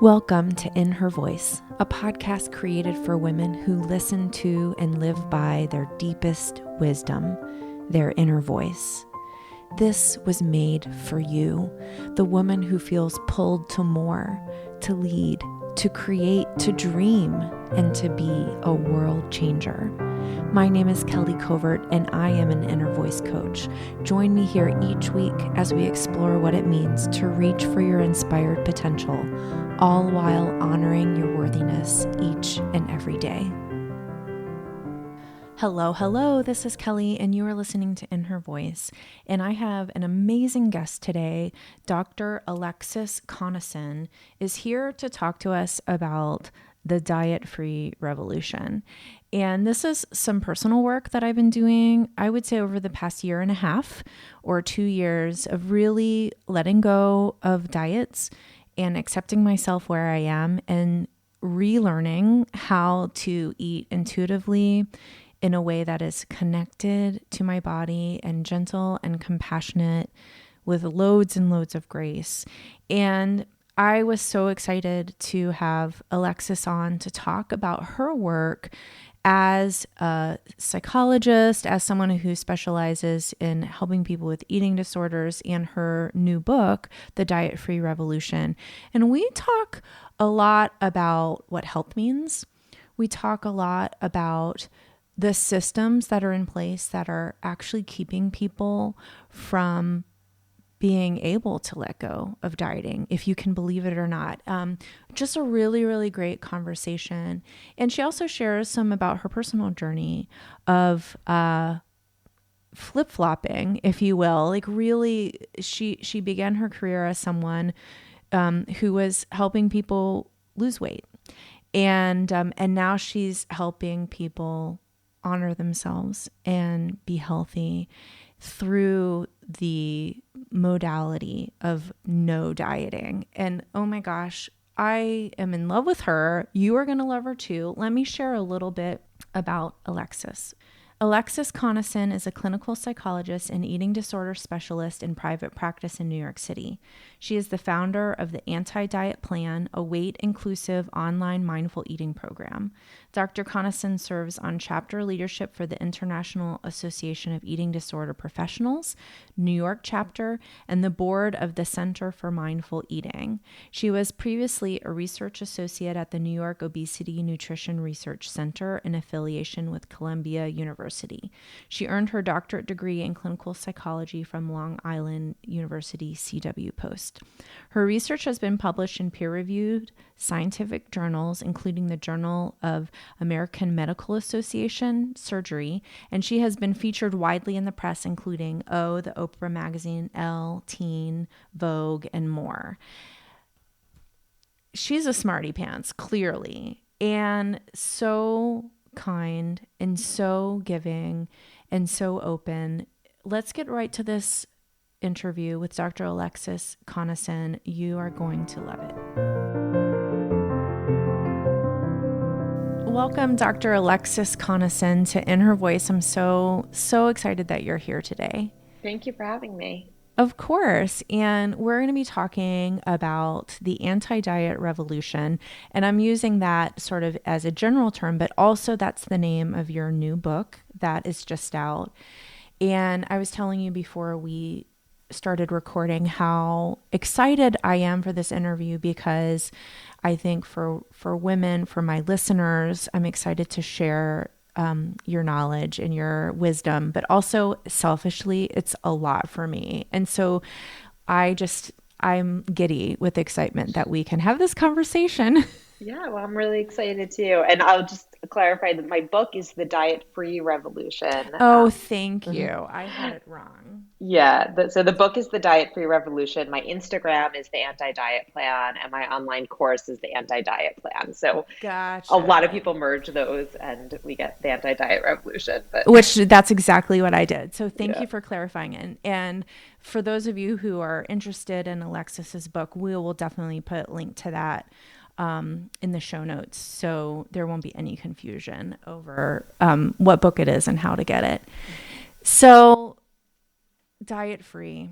Welcome to In Her Voice, a podcast created for women who listen to and live by their deepest wisdom, their inner voice. This was made for you, the woman who feels pulled to more, to lead, to create, to dream, and to be a world changer. My name is Kelly Covert, and I am an inner voice coach. Join me here each week as we explore what it means to reach for your inspired potential, all while honoring your worthiness each and every day. Hello, this is Kelly, and you are listening to In Her Voice, and I have an amazing guest today. Dr. Alexis Conason is here to talk to us about the DietFree Revolution. And this is some personal work that I've been doing, I would say over the past year and a half or 2 years of really letting go of diets and accepting myself where I am and relearning how to eat intuitively in a way that is connected to my body and gentle and compassionate with loads and loads of grace. And I was so excited to have Alexis on to talk about her work as a psychologist, as someone who specializes in helping people with eating disorders, and her new book, The DietFree Revolution. And we talk a lot about what health means. We talk a lot about the systems that are in place that are actually keeping people from being able to let go of dieting, if you can believe it or not. Just a really, really great conversation. And she also shares some about her personal journey of flip-flopping, if you will. Like really, she began her career as someone who was helping people lose weight. And now she's helping people honor themselves and be healthy through the modality of no dieting. And oh my gosh, I am in love with her. You are going to love her too. Let me share a little bit about Alexis. Alexis Conason is a clinical psychologist and eating disorder specialist in private practice in New York City. She is the founder of the Anti-Diet Plan, a weight-inclusive online mindful eating program. Dr. Conason serves on chapter leadership for the International Association of Eating Disorder Professionals, New York chapter, and the board of the Center for Mindful Eating. She was previously a research associate at the New York Obesity Nutrition Research Center in affiliation with Columbia University. She earned her doctorate degree in clinical psychology from Long Island University CW Post. Her research has been published in peer-reviewed scientific journals, including the Journal of American Medical Association Surgery, and she has been featured widely in the press, including O, the Oprah magazine, Elle, Teen, Vogue, and more. She's a smarty pants, clearly, and so kind and so giving and so open. Let's get right to this interview with Dr. Alexis Conason. You are going to love it. Welcome, Dr. Alexis Conason, to In Her Voice. I'm so excited that you're here today. Thank you for having me. Of course. And we're going to be talking about the anti-diet revolution. And I'm using that sort of as a general term, but also that's the name of your new book that is just out. And I was telling you before we started recording how excited I am for this interview, because I think for women, for my listeners, I'm excited to share your knowledge and your wisdom, but also selfishly, it's a lot for me. And so I'm giddy with excitement that we can have this conversation. Yeah, well, I'm really excited too. And I'll just clarify that my book is The DietFree Revolution. Oh, thank you. I had it wrong. So the book is The DietFree Revolution. My Instagram is the Anti-Diet Plan, and my online course is the Anti-Diet Plan. So Gotcha. A lot of people merge those, and we get the Anti-Diet Revolution. Which that's exactly what I did. So thank you for clarifying it. And for those of you who are interested in Alexis's book, we will definitely put a link to that in the show notes, so there won't be any confusion over what book it is and how to get it. So, diet free.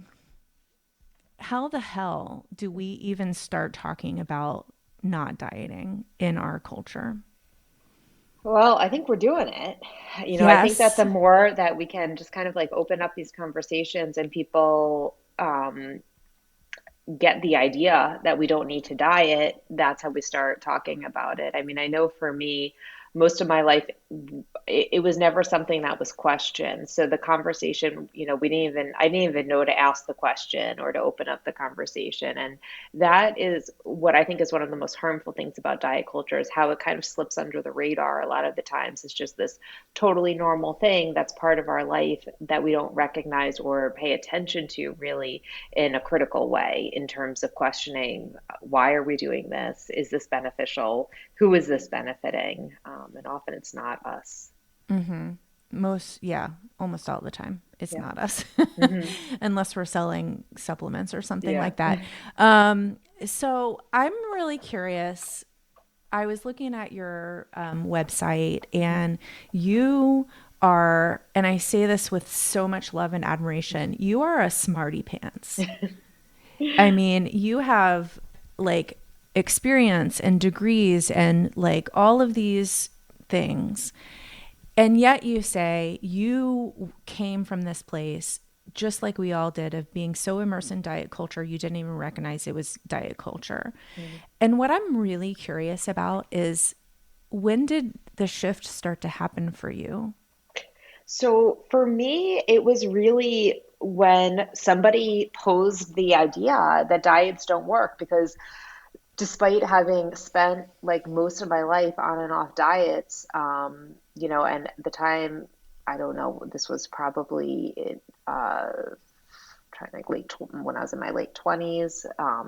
How the hell do we even start talking about not dieting in our culture? Well, I think we're doing it. I think that Yes. the more that we can just kind of like open up these conversations and people get the idea that we don't need to diet, that's how we start talking about it. I mean, I know for me, most of my life, it was never something that was questioned. So the conversation, I didn't even know to ask the question or to open up the conversation. And that is what I think is one of the most harmful things about diet culture is how it kind of slips under the radar a lot of the times. It's just this totally normal thing that's part of our life that we don't recognize or pay attention to really in a critical way in terms of questioning why are we doing this? Is this beneficial? Who is this benefiting? And often it's not us. Yeah, almost all the time. It's Yeah. not us, Hmm. unless we're selling supplements or something Yeah. like that. So I'm really curious. I was looking at your website, and you are, and I say this with so much love and admiration, you are a smarty pants. I mean, you have like experience and degrees and like all of these things. And yet you say you came from this place just like we all did of being so immersed in diet culture you didn't even recognize it was diet culture. Mhm. And what I'm really curious about is, when did the shift start to happen for you? So for me, it was really when somebody posed the idea that diets don't work because despite having spent like most of my life on and off diets, and the time, I don't know, this was probably trying to think when I was in my late 20s,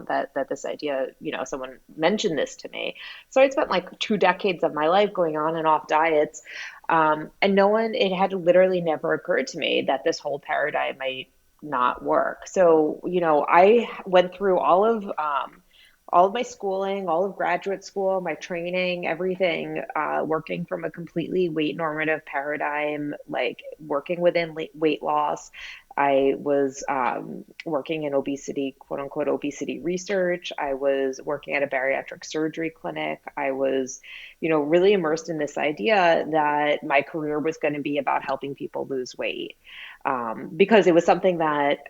that this idea, someone mentioned this to me. So I'd spent like 2 decades of my life going on and off diets, and it had literally never occurred to me that this whole paradigm might not work. So, I went through all of my schooling, all of graduate school, my training, everything, working from a completely weight normative paradigm, like working within weight loss. I was working in obesity, quote unquote, obesity research. I was working at a bariatric surgery clinic. I was, really immersed in this idea that my career was going to be about helping people lose weight, because it was something that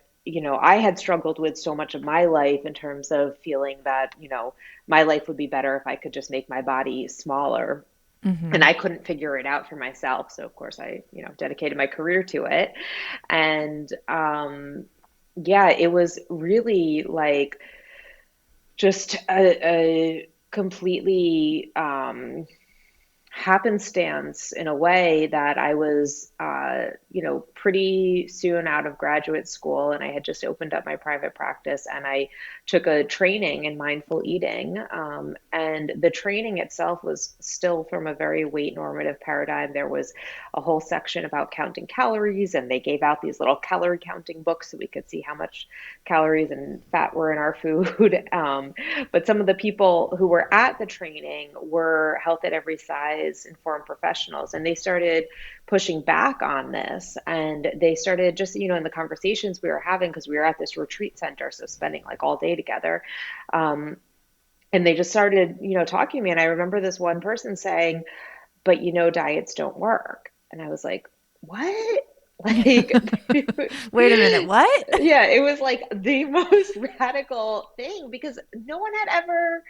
I had struggled with so much of my life in terms of feeling that, my life would be better if I could just make my body smaller. And Mm-hmm. I couldn't figure it out for myself. So, of course, I, dedicated my career to it. And yeah, it was really like just a completely happenstance in a way that I was, pretty soon out of graduate school, and I had just opened up my private practice, and I took a training in mindful eating. And the training itself was still from a very weight normative paradigm. There was a whole section about counting calories, and they gave out these little calorie counting books so we could see how much calories and fat were in our food. But some of the people who were at the training were health at every size informed professionals, and they started pushing back on this. And they started just, in the conversations we were having, because we were at this retreat center, so spending like all day together. Um, and they just started, talking to me. And I remember this one person saying, but diets don't work. And I was like, what? Like, Wait a minute, what? yeah, it was like the most radical thing because no one had ever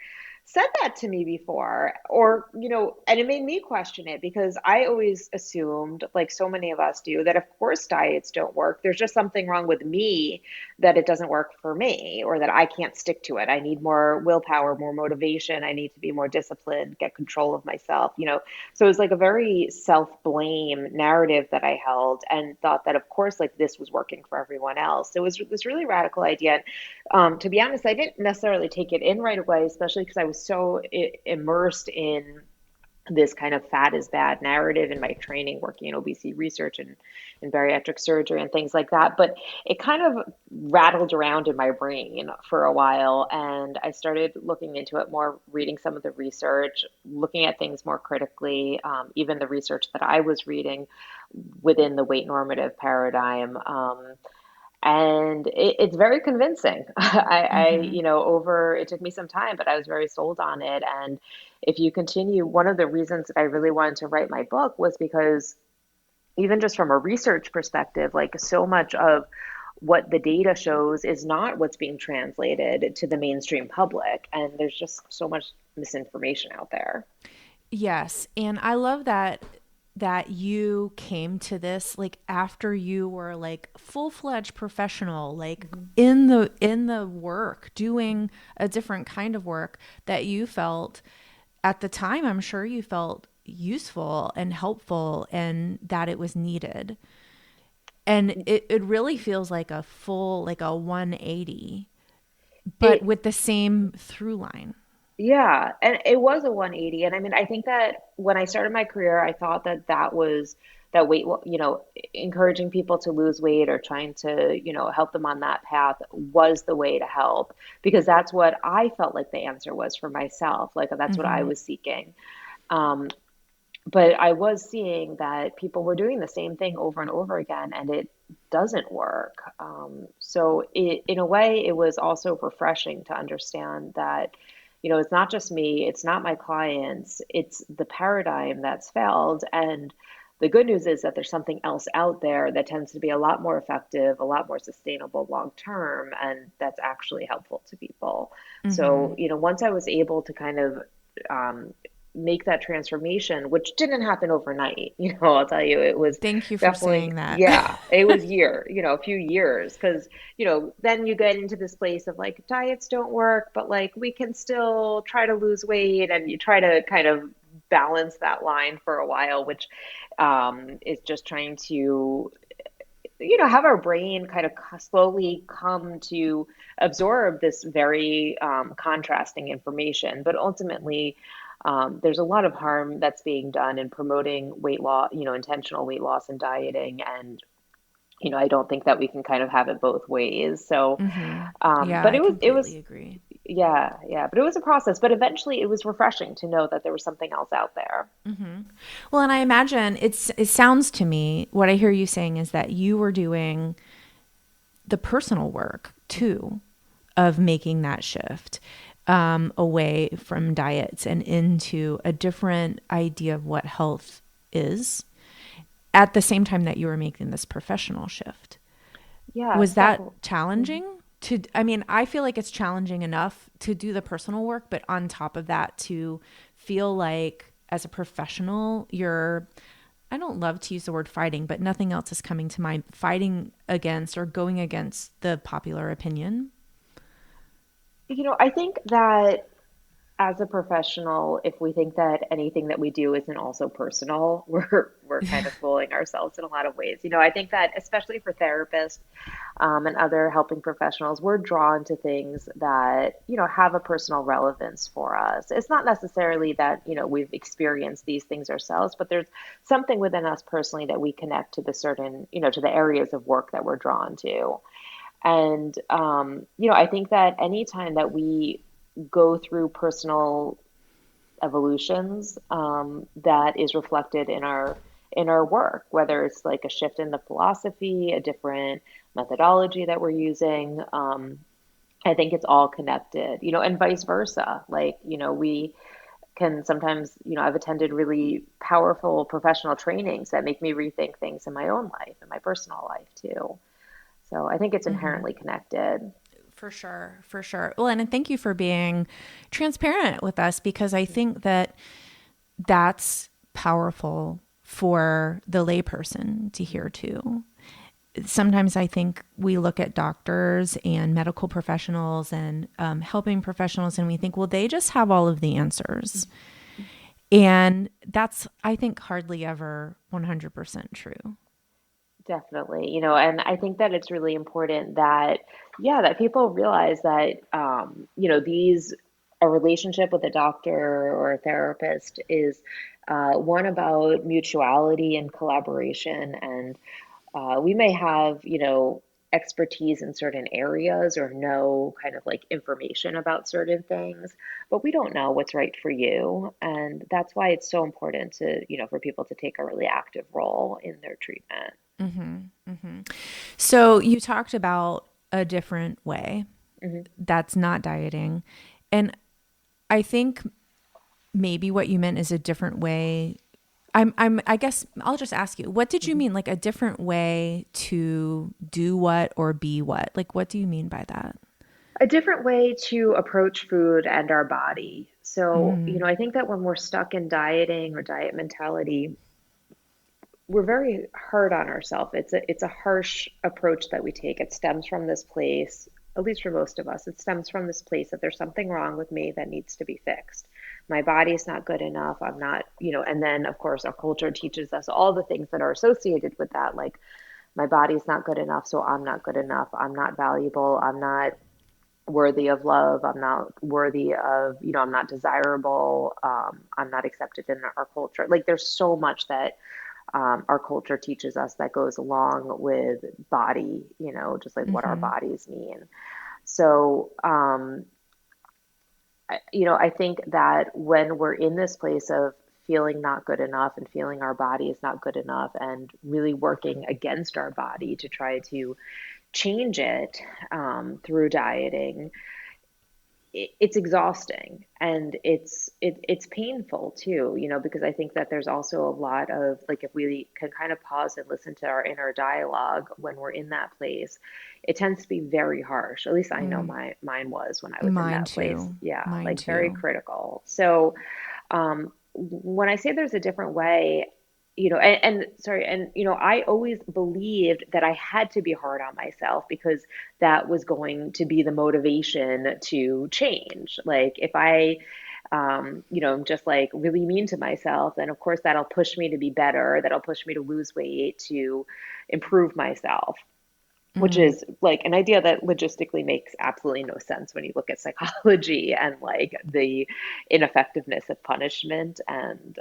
said that to me before. Or, and it made me question it because I always assumed, like so many of us do, that of course diets don't work. There's just something wrong with me that it doesn't work for me or that I can't stick to it. I need more willpower, more motivation. I need to be more disciplined, get control of myself, so it was like a very self-blame narrative that I held and thought that, of course, like this was working for everyone else. So it was this really radical idea. To be honest, I didn't necessarily take it in right away, especially because I was so immersed in this kind of fat is bad narrative in my training, working in obesity research and in bariatric surgery and things like that. But it kind of rattled around in my brain for a while. And I started looking into it more, reading some of the research, looking at things more critically, even the research that I was reading within the weight normative paradigm. And it's very convincing. Mm-hmm. It took me some time, but I was very sold on it. And if you continue, one of the reasons that I really wanted to write my book was because even just from a research perspective, like so much of what the data shows is not what's being translated to the mainstream public. And there's just so much misinformation out there. Yes, and I love that you came to this like after you were like full-fledged professional, like Mhm. in the work, doing a different kind of work that you felt at the time, I'm sure you felt useful and helpful and that it was needed. And it really feels like a full, like a 180, but It with the same through line. Yeah, and it was a 180. And I mean, I think that when I started my career, I thought that that was that encouraging people to lose weight or trying to, help them on that path was the way to help because that's what I felt like the answer was for myself. Like that's what I Mm-hmm. was seeking. Um, but I was seeing that people were doing the same thing over and over again, and it doesn't work. In a way, it was also refreshing to understand that, it's not just me, it's not my clients, it's the paradigm that's failed. And the good news is that there's something else out there that tends to be a lot more effective, a lot more sustainable long term, and that's actually helpful to people. Mm-hmm. So, once I was able to kind of um, make that transformation, which didn't happen overnight. I'll tell you, it was Thank you for definitely, saying that. yeah, it was a few years, because, then you get into this place of like diets don't work, but like we can still try to lose weight, and you try to kind of balance that line for a while, which is just trying to have our brain kind of slowly come to absorb this very contrasting information. But ultimately, there's a lot of harm that's being done in promoting weight loss, intentional weight loss and dieting. And, I don't think that we can kind of have it both ways. So, Mm-hmm. Yeah, but I it was, completely agree. yeah, but it was a process. But eventually it was refreshing to know that there was something else out there. Mm-hmm. Well, and I imagine it sounds to me, what I hear you saying is that you were doing the personal work too of making that shift away from diets and into a different idea of what health is at the same time that you were making this professional shift. Was Yes, that definitely. challenging? I mean, I feel like it's challenging enough to do the personal work, but on top of that, to feel like as a professional, I don't love to use the word fighting, but nothing else is coming to mind, fighting against or going against the popular opinion. I think that as a professional, if we think that anything that we do isn't also personal, we're kind of fooling ourselves in a lot of ways. I think that especially for therapists and other helping professionals, we're drawn to things that have a personal relevance for us. It's not necessarily that we've experienced these things ourselves, but there's something within us personally that we connect to the certain to the areas of work that we're drawn to. And I think that anytime that we go through personal evolutions, that is reflected in our work, whether it's like a shift in the philosophy, a different methodology that we're using. I think it's all connected, and vice versa. Like, we can sometimes, I've attended really powerful professional trainings that make me rethink things in my own life, in my personal life too. So I think it's Mm-hmm. inherently connected. For sure, for sure. Well, and thank you for being transparent with us because I think that that's powerful for the layperson to hear too. Sometimes I think we look at doctors and medical professionals and helping professionals and we think, well, they just have all of the answers. And that's, I think, hardly ever 100% true. Definitely, and I think that it's really important that, yeah, that people realize that, a relationship with a doctor or a therapist is one about mutuality and collaboration. And we may have, expertise in certain areas or know kind of like information about certain things, but we don't know what's right for you. And that's why it's so important to, for people to take a really active role in their treatment. So you talked about a different way Hmm. that's not dieting. And I think maybe what you meant is a different way. I guess I'll just ask you, what did you Hmm. mean? Like a different way to do what or be what? Like, what do you mean by that? A different way to approach food and our body. So, I think that when we're stuck in dieting or diet mentality, we're very hard on ourselves. It's a harsh approach that we take. It stems from this place, at least for most of us, it stems from this place that there's something wrong with me that needs to be fixed. My body's not good enough. I'm not, and then of course our culture teaches us all the things that are associated with that, like my body's not good enough, so I'm not good enough. I'm not valuable. I'm not worthy of love. I'm not worthy of, I'm not desirable. I'm not accepted in our culture. Like there's so much that our culture teaches us that goes along with body, just like what our bodies mean. So, I think that when we're in this place of feeling not good enough and feeling our body is not good enough and really working against our body to try to change it through dieting, it's exhausting and it's painful too, because I think that there's also a lot of like if we can kind of pause and listen to our inner dialogue when we're in that place, it tends to be very harsh. At least I know mine was when I was in Mine that place. too. Yeah, Mine like very too. critical. So when I say there's a different way, and sorry, and I always believed that I had to be hard on myself because that was going to be the motivation to change. Like if I, I'm just like really mean to myself, then of course that'll push me to be better. That'll push me to lose weight, to improve myself, which is like an idea that logistically makes absolutely no sense when you look at psychology and like the ineffectiveness of punishment and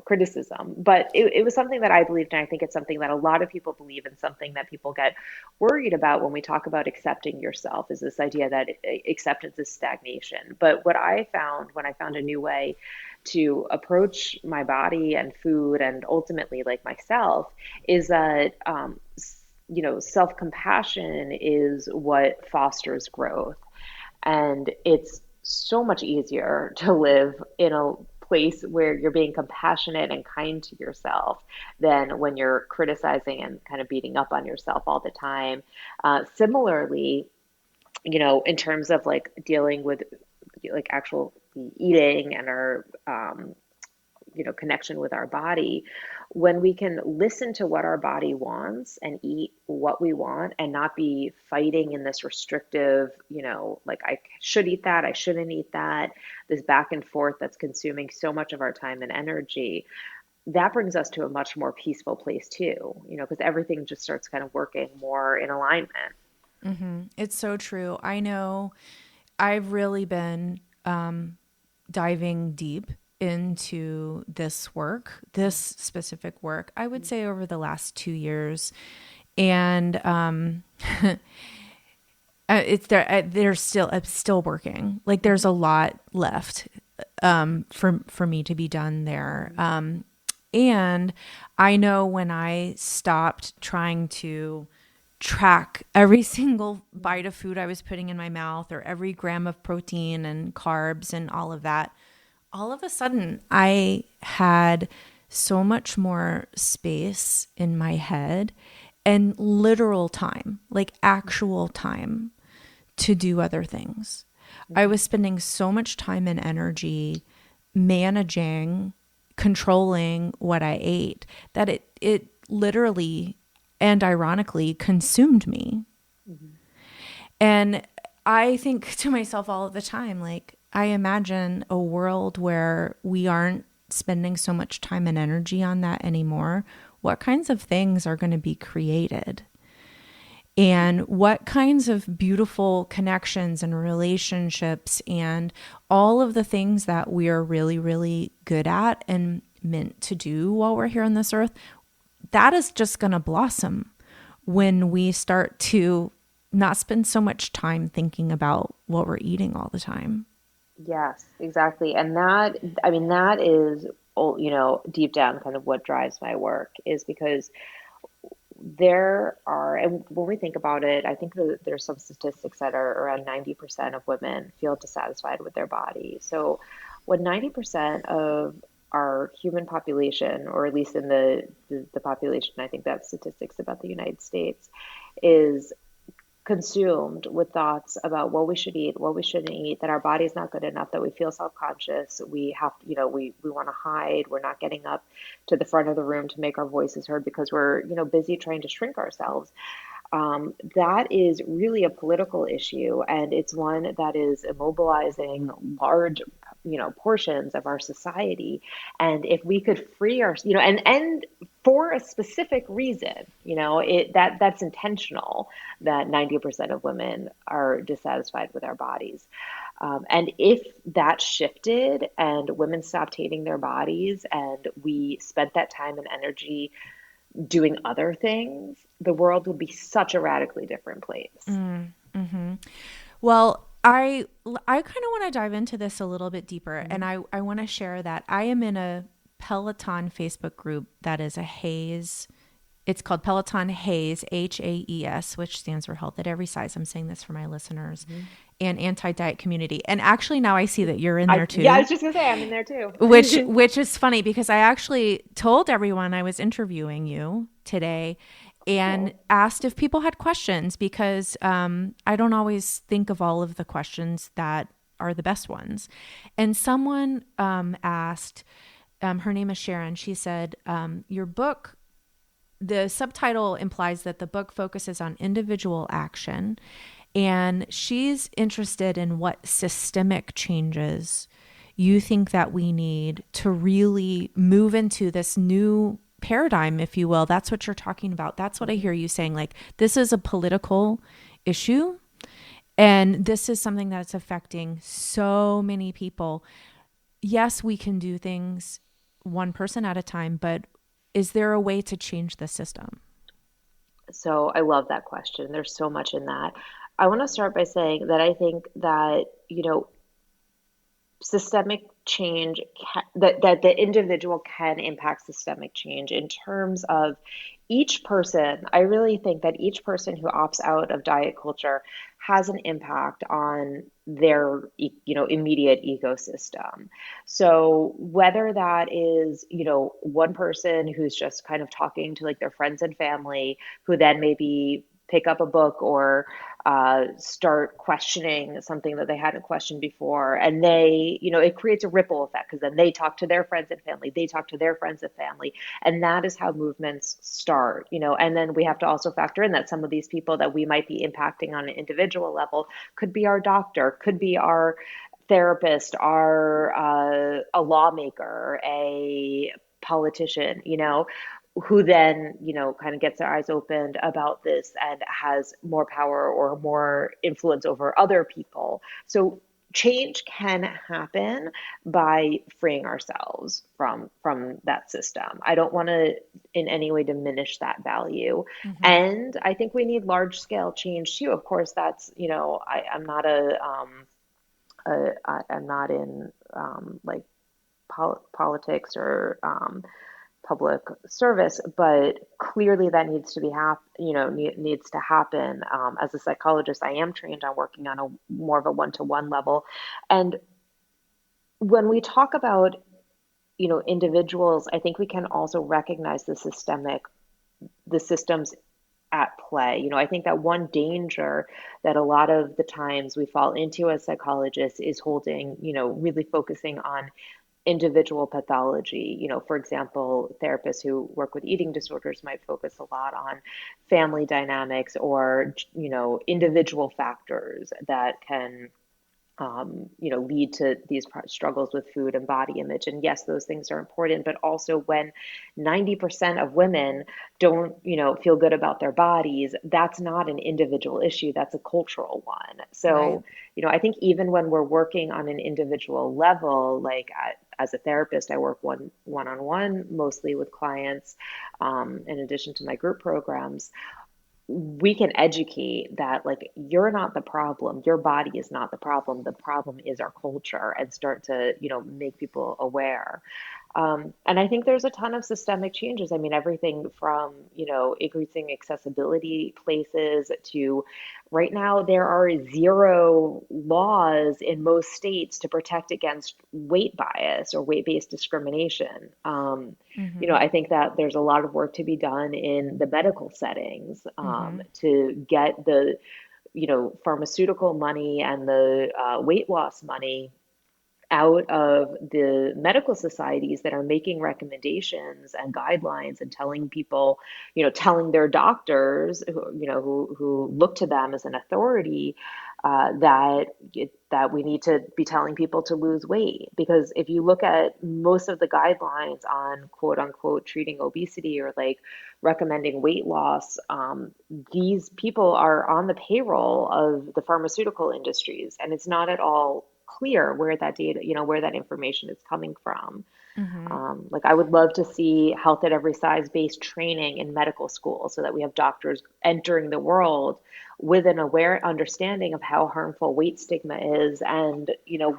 criticism. But it was something that I believed, and I think it's something that a lot of people believe, and something that people get worried about when we talk about accepting yourself, is this idea that acceptance is stagnation. But what I found when I found a new way to approach my body and food and ultimately like myself is that self compassion is what fosters growth. And it's so much easier to live in a place where you're being compassionate and kind to yourself than when you're criticizing and kind of beating up on yourself all the time. Similarly, in terms of like dealing with like actual eating and our connection with our body, when we can listen to what our body wants and eat what we want and not be fighting in this restrictive, like I should eat that, I shouldn't eat that, this back and forth that's consuming so much of our time and energy, that brings us to a much more peaceful place too, because everything just starts kind of working more in alignment. It's so true. I know I've really been diving deep into this work, this specific work, I would say over the last 2 years. And it's there. There's still, it's still working. Like there's a lot left for me to be done there. And I know when I stopped trying to track every single bite of food I was putting in my mouth or every gram of protein and carbs and all of that, all of a sudden I had so much more space in my head and literal time, like actual time to do other things. I was spending so much time and energy managing, controlling what I ate that it literally and ironically consumed me. Mhm. And I think to myself all of the time, like, I imagine a world where we aren't spending so much time and energy on that anymore. What kinds of things are going to be created? And what kinds of beautiful connections and relationships and all of the things that we are really, really good at and meant to do while we're here on this earth, that is just going to blossom when we start to not spend so much time thinking about what we're eating all the time. Yes, exactly. And that, I mean, that is, deep down kind of what drives my work is because there are, and when we think about it, I think that there's some statistics that are around 90% of women feel dissatisfied with their body. So when 90% of our human population, or at least in the population, I think that's statistics about the United States, is consumed with thoughts about what we should eat, what we shouldn't eat, that our body's not good enough, that we feel self-conscious, we have, we want to hide, we're not getting up to the front of the room to make our voices heard because we're, busy trying to shrink ourselves. That is really a political issue, and it's one that is immobilizing large, portions of our society. And if we could free our, and for a specific reason, that's intentional, that 90% of women are dissatisfied with our bodies. And if that shifted and women stopped hating their bodies and we spent that time and energy doing other things, the world would be such a radically different place. Mm-hmm. Well, I kind of want to dive into this a little bit deeper, and I want to share that I am in a Peloton Facebook group that is a Haze. It's called Peloton Haze, HAES, which stands for Health at Every Size. I'm saying this for my listeners, and anti-diet community. And actually now I see that you're in there too. Yeah, I was just gonna say I'm in there too. which is funny because I actually told everyone I was interviewing you today and asked if people had questions because I don't always think of all of the questions that are the best ones. And someone asked, her name is Sharon. She said, your book, the subtitle implies that the book focuses on individual action, and she's interested in what systemic changes you think that we need to really move into this new paradigm, if you will. That's what you're talking about. That's what I hear you saying. Like, this is a political issue, and this is something that's affecting so many people. Yes, we can do things one person at a time, but is there a way to change the system? So I love that question. There's so much in that. I want to start by saying that I think that, systemic change that the individual can impact systemic change in terms of each person. I really think that each person who opts out of diet culture has an impact on their immediate ecosystem. So whether that is one person who's just kind of talking to like their friends and family, who then maybe pick up a book or start questioning something that they hadn't questioned before. And it creates a ripple effect because then they talk to their friends and family, they talk to their friends and family. And that is how movements start, and then we have to also factor in that some of these people that we might be impacting on an individual level could be our doctor, could be our therapist, our a lawmaker, a politician, who then, kind of gets their eyes opened about this and has more power or more influence over other people. So change can happen by freeing ourselves from that system. I don't want to in any way diminish that value. Mm-hmm. And I think we need large scale change too. Of course, that's, I'm not I'm not in like politics or public service, but clearly that needs to be needs to happen. As a psychologist, I am trained on working on a more of a one-to-one level, and when we talk about individuals, I think we can also recognize the systems at play. I think that one danger that a lot of the times we fall into as psychologists is holding, really focusing on individual pathology. For example, therapists who work with eating disorders might focus a lot on family dynamics or, individual factors that can lead to these struggles with food and body image. And yes, those things are important, but also when 90% of women don't, feel good about their bodies, that's not an individual issue, that's a cultural one. Right. So, I think even when we're working on an individual level, like as a therapist, I work one-on-one mostly with clients, in addition to my group programs. we can educate that like you're not the problem, your body is not the problem is our culture, and start to, make people aware. And I think there's a ton of systemic changes. I mean, everything from, increasing accessibility places to right now, there are zero laws in most states to protect against weight bias or weight-based discrimination. Mm-hmm. I think that there's a lot of work to be done in the medical settings Mm-hmm. to get the, pharmaceutical money and the weight loss money out of the medical societies that are making recommendations and guidelines and telling people, telling their doctors who look to them as an authority, that we need to be telling people to lose weight. Because if you look at most of the guidelines on quote unquote treating obesity or like recommending weight loss, these people are on the payroll of the pharmaceutical industries, and it's not at all clear where that data, where that information is coming from. Mm-hmm. Like I would love to see health at every size based training in medical school so that we have doctors entering the world with an aware understanding of how harmful weight stigma is, and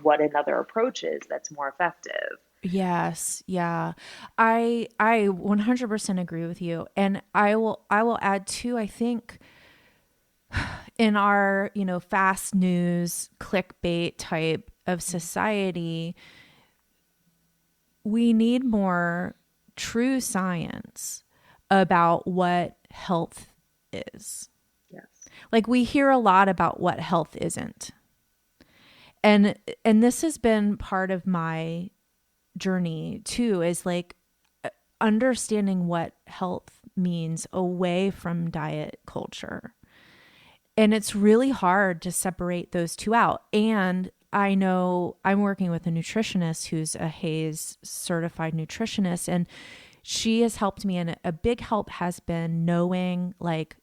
what another approach is that's more effective. Yes, yeah. I 100% agree with you. And I will add too, I think in our, fast news, clickbait type of society, we need more true science about what health is. Yes. Like we hear a lot about what health isn't. And this has been part of my journey too, is like understanding what health means away from diet culture. And it's really hard to separate those two out. And I know I'm working with a nutritionist who's a Hayes certified nutritionist, and she has helped me. And a big help has been knowing like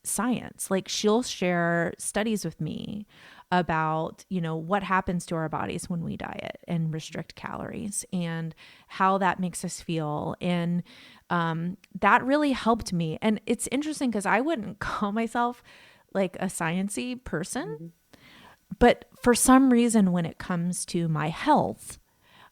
science. Like she'll share studies with me about, what happens to our bodies when we diet and restrict calories and how that makes us feel. And that really helped me. And it's interesting because I wouldn't call myself like a sciencey person, Hmm. but for some reason, when it comes to my health,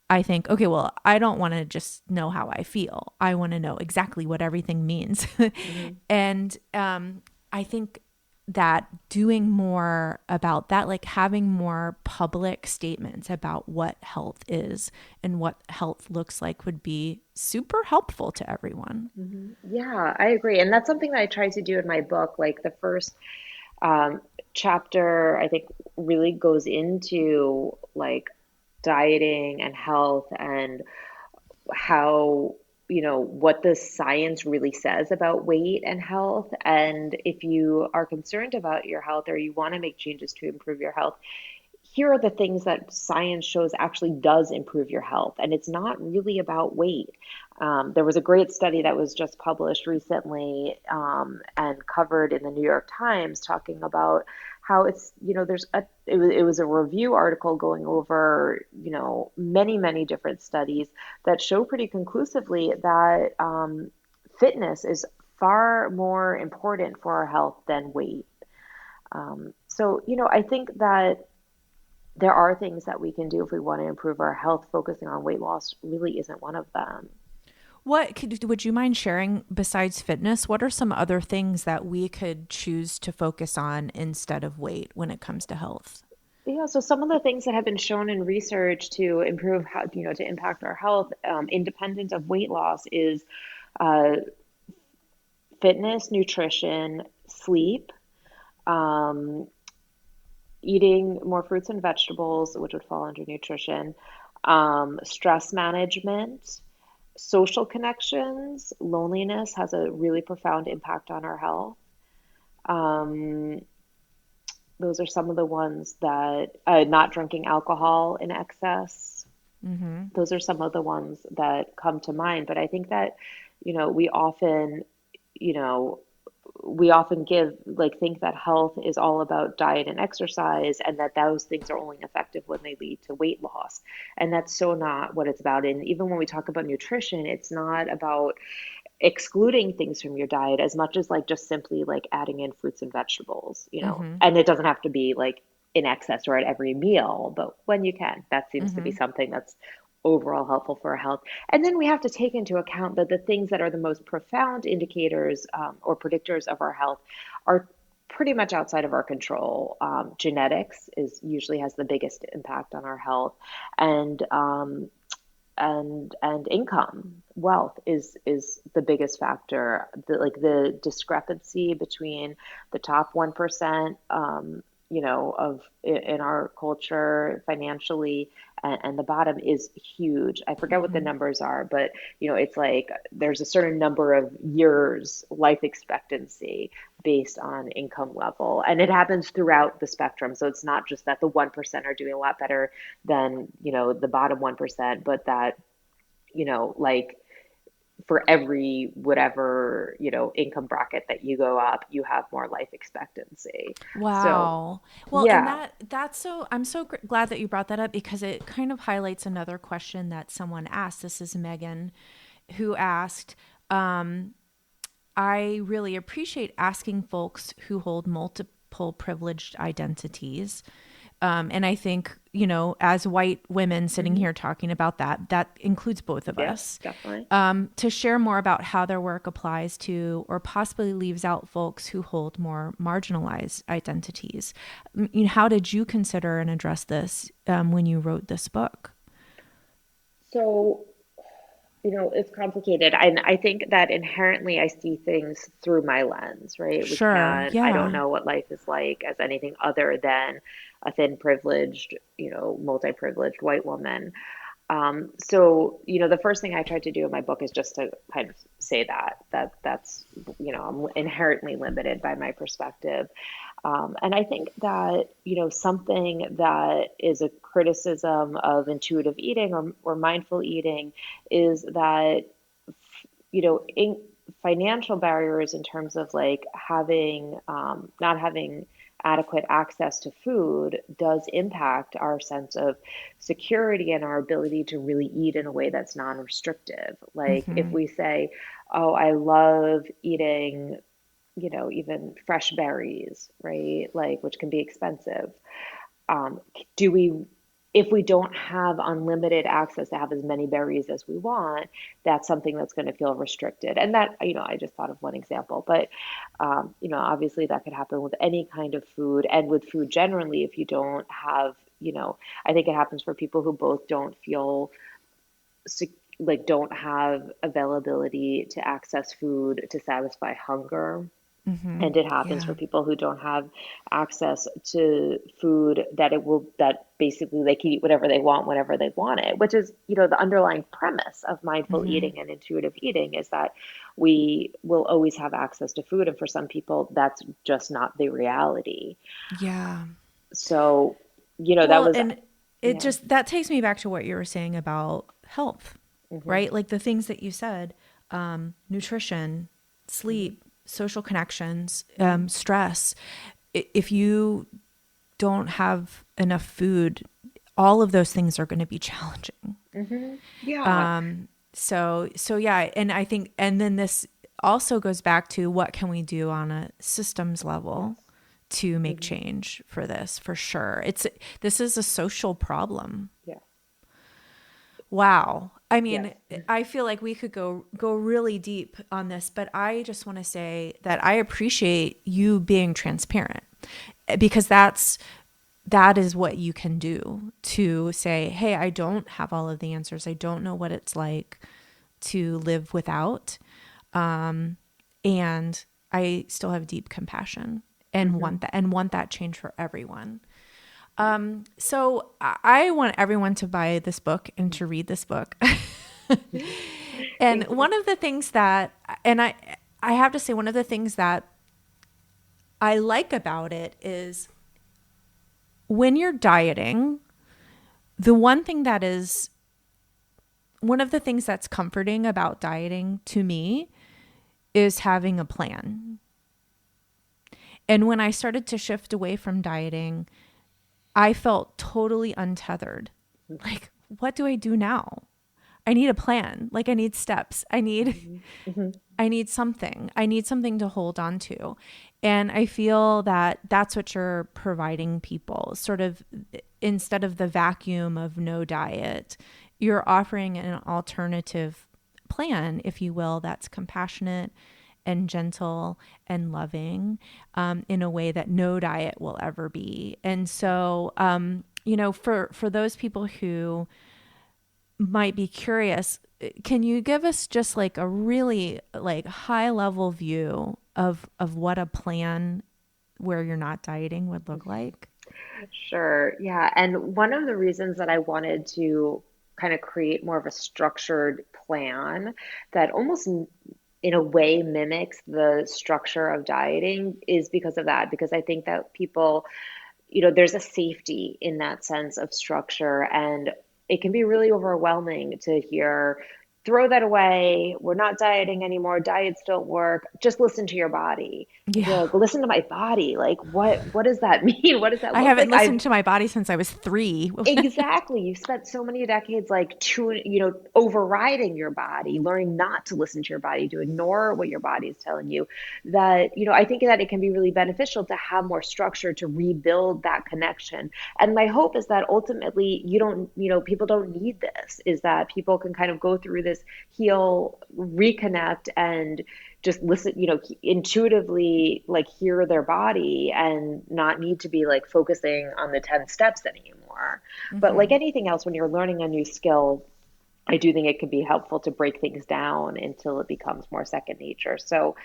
I think, okay, well, I don't want to just know how I feel. I want to know exactly what everything means. Hmm. And I think that doing more about that, like having more public statements about what health is and what health looks like, would be super helpful to everyone. Hmm. Yeah, I agree. And that's something that I try to do in my book. Like the first um, chapter, I think, really goes into like dieting and health and how, what the science really says about weight and health. And if you are concerned about your health or you want to make changes to improve your health, here are the things that science shows actually does improve your health. And it's not really about weight. There was a great study that was just published recently and covered in the New York Times talking about how it's, it was a review article going over, many, many different studies that show pretty conclusively that fitness is far more important for our health than weight. So, I think that there are things that we can do if we want to improve our health. Focusing on weight loss really isn't one of them. Would you mind sharing, besides fitness, what are some other things that we could choose to focus on instead of weight when it comes to health? Yeah, so some of the things that have been shown in research to improve how, to impact our health, independent of weight loss, is uh, fitness, nutrition, sleep, um, eating more fruits and vegetables, which would fall under nutrition, stress management, social connections. Loneliness has a really profound impact on our health. Um, those are some of the ones that not drinking alcohol in excess. Mm-hmm. Those are some of the ones that come to mind. But I think that, we often, you know, we often give like think that health is all about diet and exercise, and that those things are only effective when they lead to weight loss, and that's so not what it's about. And even when we talk about nutrition, it's not about excluding things from your diet as much as like just simply like adding in fruits and vegetables, Mm-hmm. and it doesn't have to be like in excess or at every meal, but when you can, that seems to be Mm-hmm. something that's overall helpful for our health. And then we have to take into account that the things that are the most profound indicators or predictors of our health are pretty much outside of our control. Genetics is usually has the biggest impact on our health, and income, wealth is the biggest factor. The discrepancy between the top 1%, of in our culture financially, and the bottom is huge. I forget what the Mm-hmm. numbers are, but it's like there's a certain number of years life expectancy based on income level, and it happens throughout the spectrum. So it's not just that the 1% are doing a lot better than the bottom 1%, but that like for every whatever income bracket that you go up, you have more life expectancy. So Wow. Well, and yeah. that's so I'm so glad that you brought that up because it kind of highlights another question that someone asked. This is Megan who asked, I really appreciate asking folks who hold multiple privileged identities. And I think, as white women sitting Hmm. here talking about that, that includes both of Yeah, us, definitely. to share more about how their work applies to or possibly leaves out folks who hold more marginalized identities. How did you consider and address this when you wrote this book? So it's complicated. And I think that inherently I see things through my lens, right? Sure. I don't Yeah. know what life is like as anything other than a thin, privileged, multi-privileged white woman. So the first thing I tried to do in my book is just to kind of say that's I'm inherently limited by my perspective. And I think that, something that is a criticism of intuitive eating or mindful eating is that, in financial barriers in terms of like having, not having adequate access to food does impact our sense of security and our ability to really eat in a way that's non-restrictive. Like if Mm-hmm. we say, oh, I love eating even fresh berries, right? Like, which can be expensive. Do we, if we don't have unlimited access to have as many berries as we want, that's something that's going to feel restricted. And that, I just thought of one example, but, obviously that could happen with any kind of food and with food generally, if you don't have, I think it happens for people who both don't feel like don't have availability to access food to satisfy hunger, Mm-hmm. and it happens Yeah. for people who don't have access to food that basically they can eat whatever they want whenever they want it, which is, the underlying premise of mindful Mm-hmm. eating and intuitive eating is that we will always have access to food. And for some people, that's just not the reality. Yeah. So, that Well, was, and it yeah. just that takes me back to what you were saying about health, Hmm. right? Like the things that you said, nutrition, Hmm. sleep, social connections, Hmm. stress. If you don't have enough food, all of those things are going to be challenging. Hmm. Yeah. So yeah, and I think, and then this also goes back to what can we do on a systems Yes. level to make Hmm. change for this, for sure. This is a social problem. Yeah. Wow. I Yes. mean, I feel like we could go really deep on this, but I just want to say that I appreciate you being transparent because that is what you can do to say, "Hey, I don't have all of the answers. I don't know what it's like to live without, and I still have deep compassion and Hmm. want that change for everyone." So I want everyone to buy this book and to read this book. And Thank you. one of the things that, and I have to say, one of the things that I like about it is when you're dieting, the one thing that is one of the things that's comforting about dieting to me is having a plan. And when I started to shift away from dieting, I felt totally untethered. Like, what do I do now? I need a plan. Like I need steps. Mhm. Mhm. I need something. I need something to hold on to. And I feel that that's what you're providing people, sort of instead of the vacuum of no diet, you're offering an alternative plan, if you will, that's compassionate and gentle and loving, in a way that no diet will ever be. And so, for those people who might be curious, can you give us just like a really like high level view of what a plan where you're not dieting would look like? Sure. Yeah. And one of the reasons that I wanted to kind of create more of a structured plan that almost in a way mimics the structure of dieting is because of that. Because I think that people, there's a safety in that sense of structure, and it can be really overwhelming to hear, throw that away. We're not dieting anymore. Diets don't work. Just listen to your body. And you're Yeah. like, listen to my body. Like, what does that mean? What does that I look haven't like? listened to my body since I was 3. Exactly. You spent so many decades like overriding your body, learning not to listen to your body, to ignore what your body is telling you. That, I think that it can be really beneficial to have more structure to rebuild that connection. And my hope is that ultimately people don't need this, is that people can kind of go through this, heal, reconnect, and just listen, intuitively like hear their body and not need to be like focusing on the 10 steps anymore. But like Hmm. anything else, when you're learning a new skill, I do think it can be helpful to break things down until it becomes more second nature. So,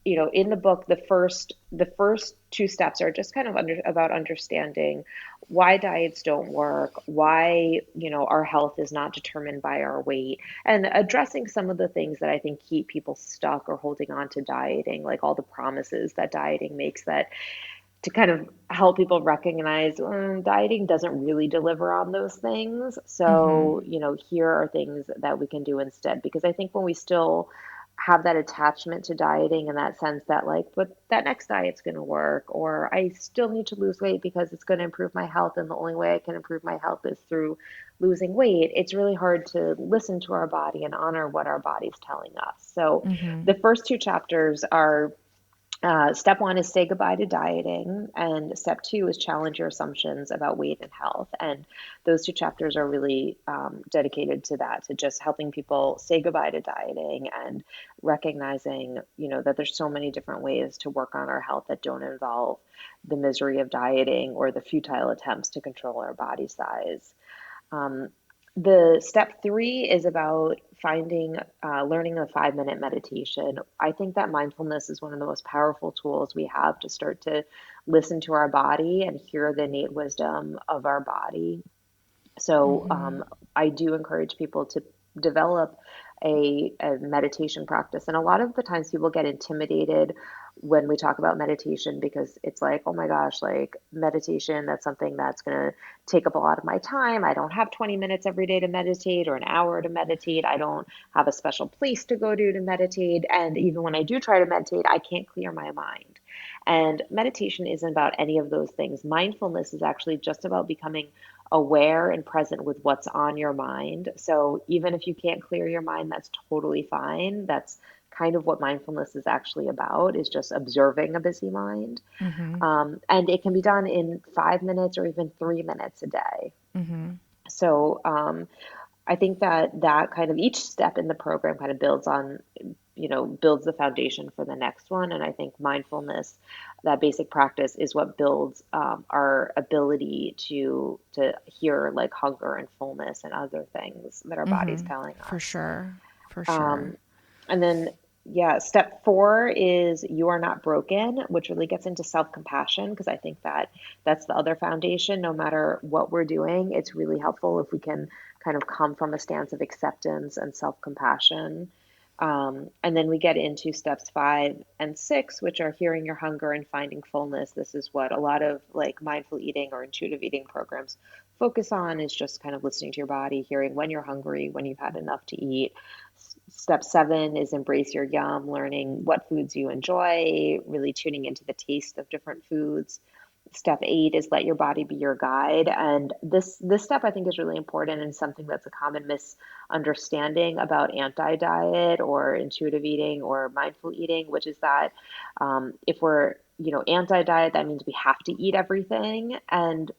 in the book, the first two steps are just kind of about understanding why diets don't work, why our health is not determined by our weight, and addressing some of the things that I think keep people stuck or holding on to dieting, like all the promises that dieting makes, that to kind of help people recognize dieting doesn't really deliver on those things. Hmm. So, here are things that we can do instead. Because I think when we still have that attachment to dieting in that sense that, like, but that next diet's going to work, or I still need to lose weight because it's going to improve my health, and the only way I can improve my health is through losing weight, it's really hard to listen to our body and honor what our body's telling us. So, Hmm. the first two chapters are step one is say goodbye to dieting, and step two is challenge your assumptions about weight and health. And those two chapters are really dedicated to that, to just helping people say goodbye to dieting and recognizing, that there's so many different ways to work on our health that don't involve the misery of dieting or the futile attempts to control our body size. Um, the step three is about learning a 5 minute meditation. I think that mindfulness is one of the most powerful tools we have to start to listen to our body and hear the innate wisdom of our body. So Hmm. I do encourage people to develop a meditation practice. And a lot of the times people get intimidated when we talk about meditation because it's like, oh my gosh, like meditation, that's something that's going to take up a lot of my time. I don't have 20 minutes every day to meditate or an hour to meditate. I don't have a special place to go to meditate. And even when I do try to meditate, I can't clear my mind. And meditation isn't about any of those things. Mindfulness is actually just about becoming aware and present with what's on your mind. So even if you can't clear your mind, that's totally fine. That's kind of what mindfulness is actually about, is just observing a busy mind. Hmm. And it can be done in 5 minutes or even 3 minutes a day. Hmm. So I think that kind of each step in the program kind of builds the foundation for the next one. And I think mindfulness, that basic practice, is what builds our ability to hear like hunger and fullness and other things that our body's Hmm. telling For us. sure. For sure. Um, and then, yeah, step four is you are not broken, which really gets into self-compassion, because I think that that's the other foundation. No matter what we're doing, it's really helpful if we can kind of come from a stance of acceptance and self-compassion. And then we get into steps 5 and 6, which are hearing your hunger and finding fullness. This is what a lot of like mindful eating or intuitive eating programs focus on, is just kind of listening to your body, hearing when you're hungry, when you've had enough to eat. Step 7 is embrace your yum, learning what foods you enjoy, really tuning into the taste of different foods. Step 8 is let your body be your guide. And this step I think is really important and something that's a common misunderstanding about anti-diet or intuitive eating or mindful eating, which is that if we're, anti-diet, that means we have to eat everything. And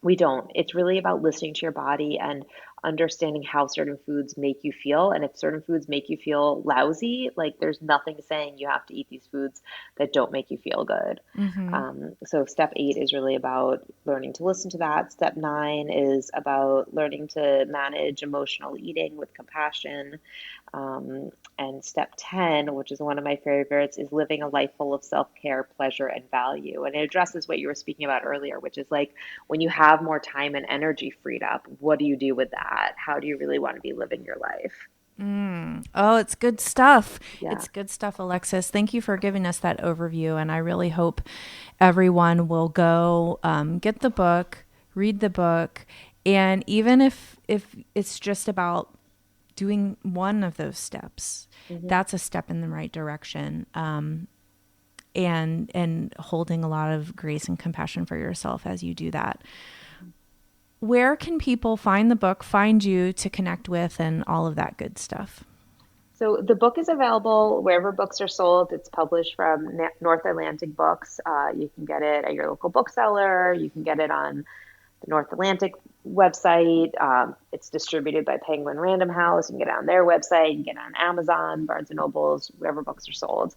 we don't. It's really about listening to your body and understanding how certain foods make you feel. And if certain foods make you feel lousy, like there's nothing saying you have to eat these foods that don't make you feel good. Mm-hmm. So step 8 is really about learning to listen to that. Step 9 is about learning to manage emotional eating with compassion. Um, and step 10, which is one of my favorites, is living a life full of self-care, pleasure, and value. And it addresses what you were speaking about earlier, which is like when you have more time and energy freed up, what do you do with that? How do you really want to be living your life? Oh, it's good stuff. Yeah. It's good stuff, Alexis. Thank you for giving us that overview. And I really hope everyone will go get the book, read the book. And even if it's just about doing one of those steps, Hmm. that's a step in the right direction. And holding a lot of grace and compassion for yourself as you do that. Where can people find the book, find you to connect with, and all of that good stuff? So the book is available wherever books are sold. It's published from North Atlantic Books. You can get it at your local bookseller. You can get it on the North Atlantic website. It's distributed by Penguin Random House. You can get it on their website. You can get it on Amazon, Barnes and Nobles, wherever books are sold.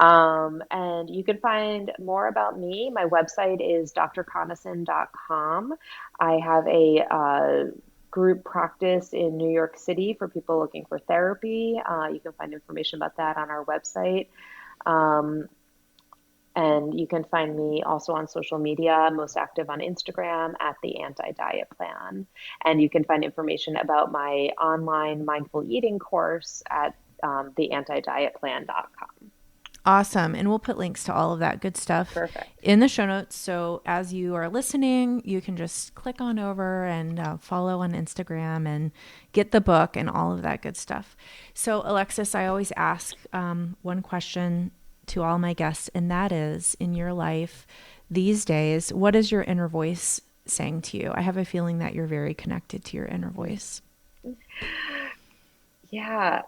And you can find more about me. My website is drconason.com. I have a group practice in New York City for people looking for therapy. You can find information about that on our website. Um, and you can find me also on social media, most active on Instagram at the Anti-Diet Plan. And you can find information about my online mindful eating course at theantidietplan.com. Awesome. And we'll put links to all of that good stuff Perfect. in the show notes. So as you are listening, you can just click on over and follow on Instagram and get the book and all of that good stuff. So, Alexis, I always ask one question to all my guests, and that is, in your life these days, what is your inner voice saying to you? I have a feeling that you're very connected to your inner voice. Yeah,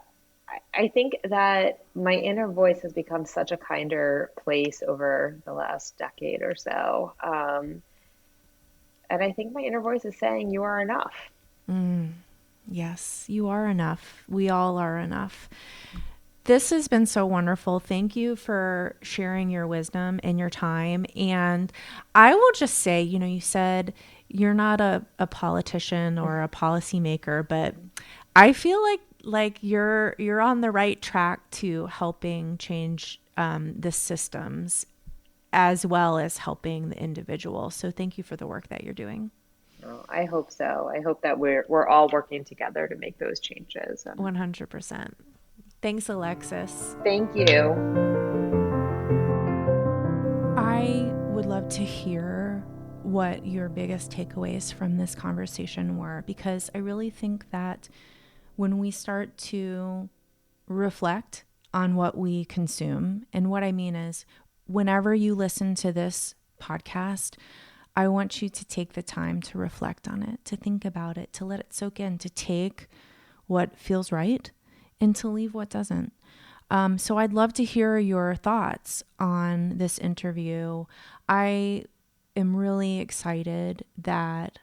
I think that my inner voice has become such a kinder place over the last decade or so. And I think my inner voice is saying, you are enough. Yes, you are enough. We all are enough. This has been so wonderful. Thank you for sharing your wisdom and your time. And I will just say, you said you're not a politician or a policymaker, but I feel like you're on the right track to helping change the systems as well as helping the individual. So thank you for the work that you're doing. Oh, I hope so. I hope that we're all working together to make those changes. 100%. Thanks, Alexis. Thank you. I would love to hear what your biggest takeaways from this conversation were, because I really think that when we start to reflect on what we consume, and what I mean is, whenever you listen to this podcast, I want you to take the time to reflect on it, to think about it, to let it soak in, to take what feels right and to leave what doesn't. So I'd love to hear your thoughts on this interview. I am really excited that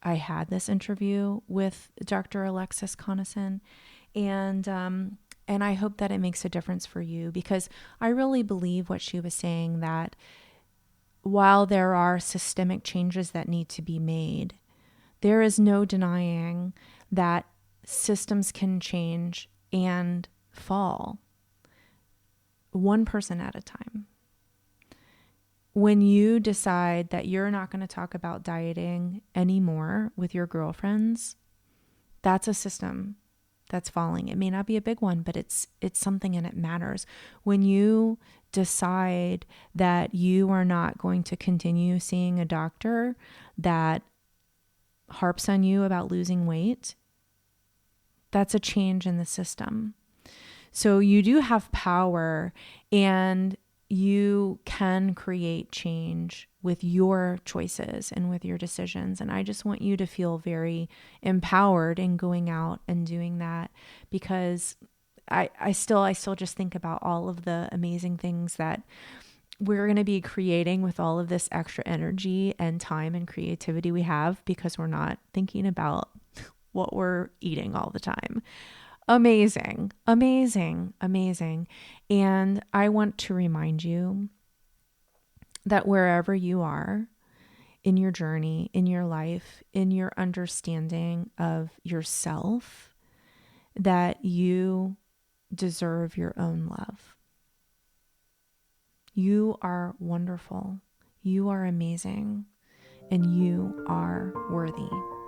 I had this interview with Dr. Alexis Conason, and I hope that it makes a difference for you, because I really believe what she was saying, that while there are systemic changes that need to be made, there is no denying that systems can change and fall one person at a time. When you decide that you're not going to talk about dieting anymore with your girlfriends, that's a system that's falling. It may not be a big one, but it's something, and it matters. When you decide that you are not going to continue seeing a doctor that harps on you about losing weight, that's a change in the system. So you do have power, and you can create change with your choices and with your decisions. And I just want you to feel very empowered in going out and doing that, because I still just think about all of the amazing things that we're going to be creating with all of this extra energy and time and creativity we have, because we're not thinking about what we're eating all the time. Amazing, amazing, amazing. And I want to remind you that wherever you are in your journey, in your life, in your understanding of yourself, that you deserve your own love. You are wonderful. You are amazing. And you are worthy.